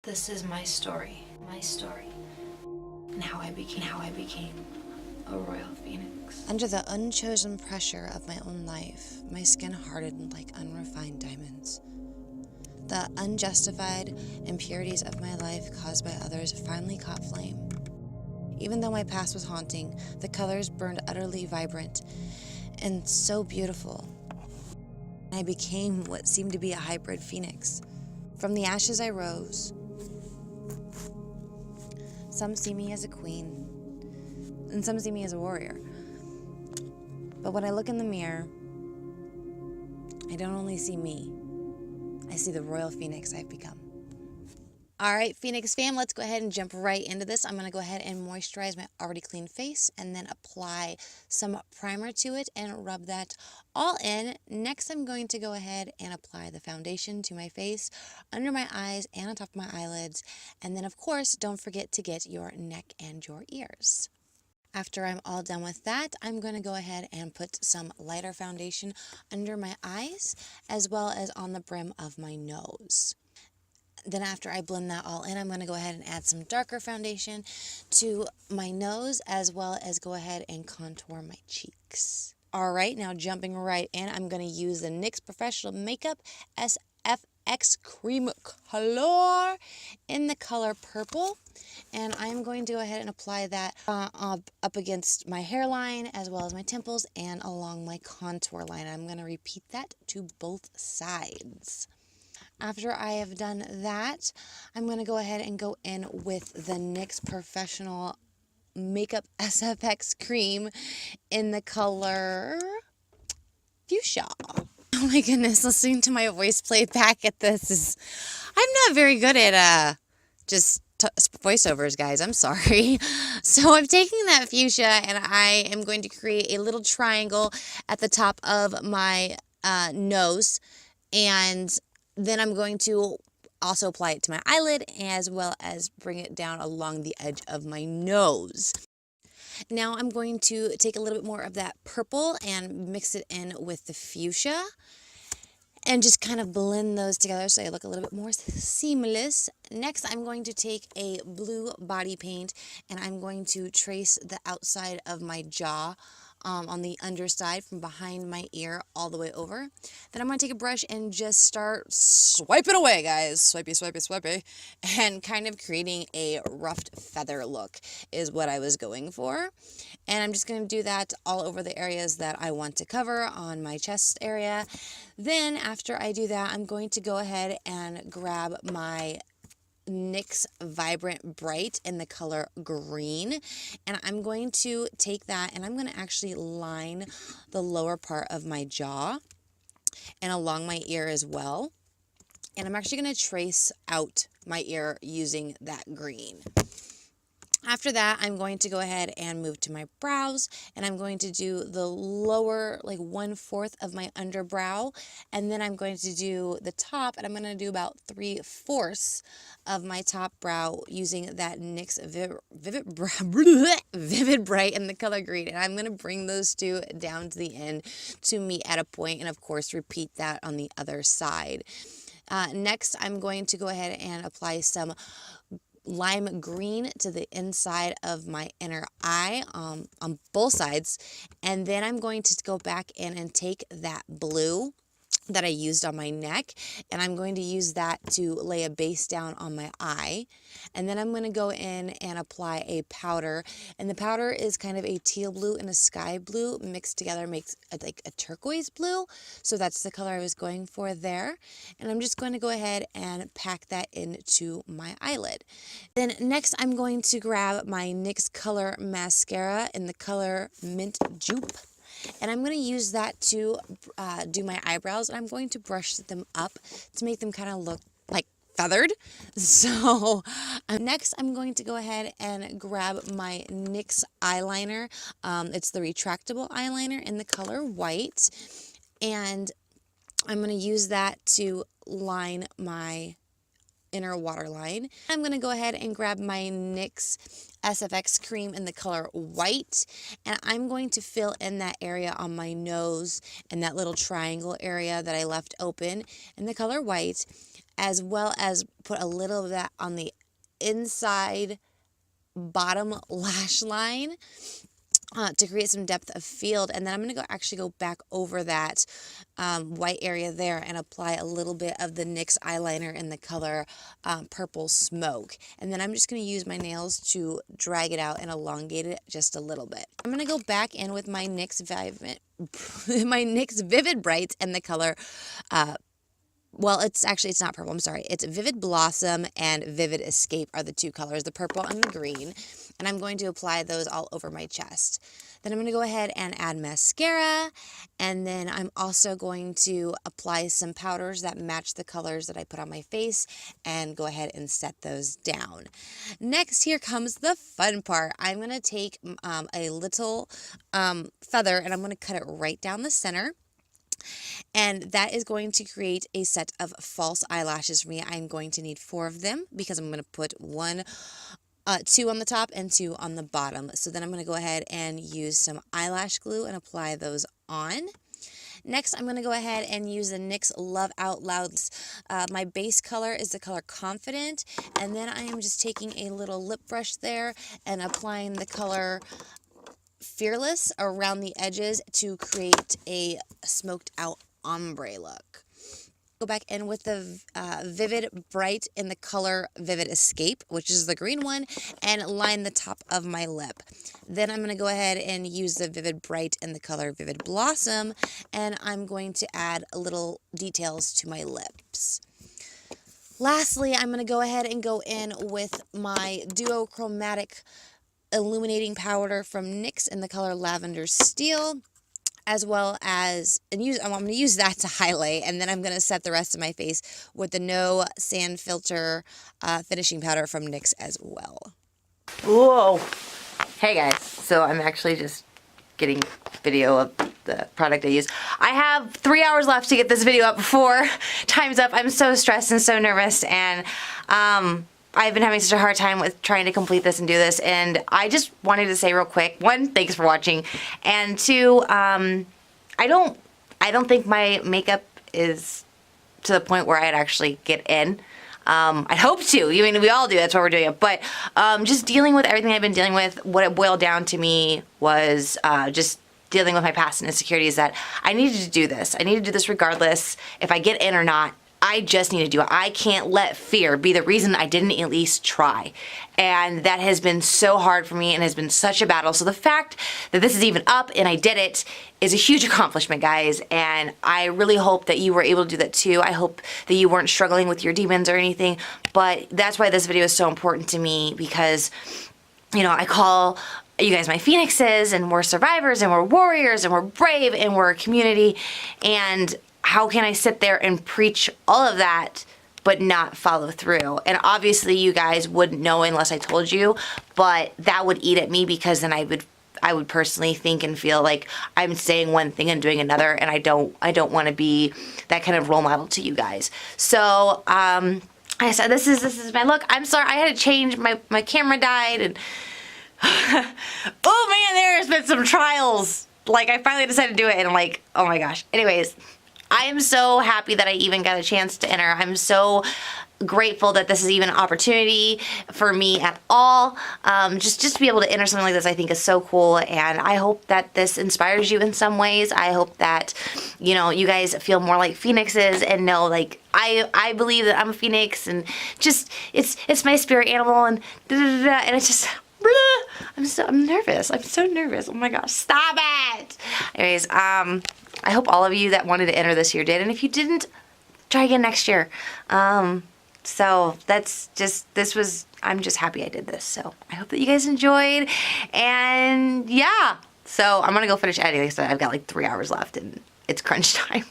This is my story, and how I became a royal phoenix. Under the unchosen pressure of my own life, my skin hardened like unrefined diamonds. The unjustified impurities of my life caused by others finally caught flame. Even though my past was haunting, the colors burned utterly vibrant and so beautiful. I became what seemed to be a hybrid phoenix. From the ashes I rose. Some see me as a queen, and some see me as a warrior. But when I look in the mirror, I don't only see me, I see the royal phoenix I've become. All right, Phoenix fam, let's go ahead and jump right into this. I'm gonna go ahead and moisturize my already clean face and then apply some primer to it and rub that all in. Next, I'm going to go ahead and apply the foundation to my face, under my eyes, and on top of my eyelids. And then, of course, don't forget to get your neck and your ears. After I'm all done with that, I'm going to go ahead and put some lighter foundation under my eyes as well as on the brim of my nose. Then after I blend that all in, I'm going to go ahead and add some darker foundation to my nose as well as go ahead and contour my cheeks. All right, now jumping right in, I'm going to use the NYX Professional Makeup SFX Cream Color in the color purple. And I'm going to go ahead and apply that up against my hairline as well as my temples and along my contour line. I'm going to repeat that to both sides. After I have done that, I'm going to go ahead and go in with the NYX Professional Makeup SFX Cream in the color Fuchsia. Oh my goodness, listening to my voice play back at this is... I'm not very good at just voiceovers, guys. I'm sorry. So I'm taking that fuchsia and I am going to create a little triangle at the top of my nose, and then I'm going to also apply it to my eyelid as well as bring it down along the edge of my nose. Now I'm going to take a little bit more of that purple and mix it in with the fuchsia and just kind of blend those together so they look a little bit more seamless. Next, I'm going to take a blue body paint and I'm going to trace the outside of my jaw on the underside from behind my ear all the way over. Then I'm going to take a brush and just start swiping away, guys. Swipey, swipey, swipey. And kind of creating a ruffed feather look is what I was going for. And I'm just going to do that all over the areas that I want to cover on my chest area. Then after I do that, I'm going to go ahead and grab my NYX Vibrant Bright in the color green, and I'm going to take that and I'm going to actually line the lower part of my jaw and along my ear as well, and I'm actually going to trace out my ear using that green. After that, I'm going to go ahead and move to my brows, and I'm going to do the lower, like 1/4 of my underbrow, and then I'm going to do the top, and I'm going to do about 3/4 of my top brow using that NYX Vivid Bright in the color green, and I'm going to bring those two down to the end to meet at a point, and of course repeat that on the other side. Next, I'm going to go ahead and apply some lime green to the inside of my inner eye on both sides, and then I'm going to go back in and take that blue that I used on my neck, and I'm going to use that to lay a base down on my eye. And then I'm going to go in and apply a powder, and the powder is kind of a teal blue and a sky blue mixed together, makes like a turquoise blue, so that's the color I was going for there. And I'm just going to go ahead and pack that into my eyelid. Then next I'm going to grab my NYX Color Mascara in the color Mint Jupe, and I'm going to use that to do my eyebrows, and I'm going to brush them up to make them kind of look like feathered. So next I'm going to go ahead and grab my NYX eyeliner. It's the retractable eyeliner in the color white, and I'm going to use that to line my inner waterline. I'm going to go ahead and grab my NYX SFX cream in the color white, and I'm going to fill in that area on my nose and that little triangle area that I left open in the color white. as well as put a little of that on the inside bottom lash line to create some depth of field. And then I'm going to actually go back over that white area there and apply a little bit of the NYX eyeliner in the color Purple Smoke. And then I'm just going to use my nails to drag it out and elongate it just a little bit. I'm going to go back in with my NYX Vivid Brights and the color well, it's not purple, I'm sorry. It's Vivid Blossom and Vivid Escape are the two colors, the purple and the green. And I'm going to apply those all over my chest. Then I'm going to go ahead and add mascara. And then I'm also going to apply some powders that match the colors that I put on my face and go ahead and set those down. Next, here comes the fun part. I'm going to take a little feather and I'm going to cut it right down the center. And that is going to create a set of false eyelashes for me. I'm going to need 4 of them because I'm going to put 2 on the top and 2 on the bottom. So then I'm going to go ahead and use some eyelash glue and apply those on. Next, I'm going to go ahead and use the NYX Love Out Loud. My base color is the color Confident. And then I am just taking a little lip brush there and applying the color Fearless around the edges to create a smoked out ombre look. Go back in with the Vivid Bright in the color Vivid Escape, which is the green one, and line the top of my lip. Then I'm going to go ahead and use the Vivid Bright in the color Vivid Blossom, and I'm going to add little details to my lips. Lastly, I'm going to go ahead and go in with my Duochromatic illuminating powder from NYX in the color Lavender Steel, as well as, I'm going to use that to highlight, and then I'm going to set the rest of my face with the No Sand Filter finishing powder from NYX as well. Whoa! Hey guys, so I'm actually just getting video of the product I use. I have 3 hours left to get this video up before time's up. I'm so stressed and so nervous, and I've been having such a hard time with trying to complete this and do this, and I just wanted to say real quick, 1, thanks for watching, and 2, I don't think my makeup is to the point where I'd actually get in. I'd hope to. I mean, we all do. That's why we're doing it. But just dealing with everything I've been dealing with, what it boiled down to me was just dealing with my past and insecurities, that I needed to do this. I need to do this regardless if I get in or not. I just need to do it. I can't let fear be the reason I didn't at least try. And that has been so hard for me and has been such a battle. So the fact that this is even up and I did it is a huge accomplishment, guys. And I really hope that you were able to do that too. I hope that you weren't struggling with your demons or anything. But that's why this video is so important to me, because, you know, I call you guys my phoenixes, and we're survivors, and we're warriors, and we're brave, and we're a community. And how can I sit there and preach all of that but not follow through? And obviously you guys wouldn't know unless I told you, but that would eat at me, because then I would personally think and feel like I'm saying one thing and doing another, and I don't want to be that kind of role model to you guys. So I said this is my look. I'm sorry I had to change, my camera died, and oh man, there's been some trials. Like, I finally decided to do it, and I'm like, oh my gosh. Anyways, I am so happy that I even got a chance to enter. I'm so grateful that this is even an opportunity for me at all. Just to be able to enter something like this, I think is so cool, and I hope that this inspires you in some ways. I hope that, you know, you guys feel more like phoenixes and know, like, I believe that I'm a phoenix, and just it's my spirit animal, and and it's just I'm nervous. I'm so nervous. Oh my gosh, stop it. Anyways, I hope all of you that wanted to enter this year did, and if you didn't, try again next year. So that's just, I'm just happy I did this. So I hope that you guys enjoyed, and yeah. So I'm gonna go finish editing, so I've got like 3 hours left, and it's crunch time.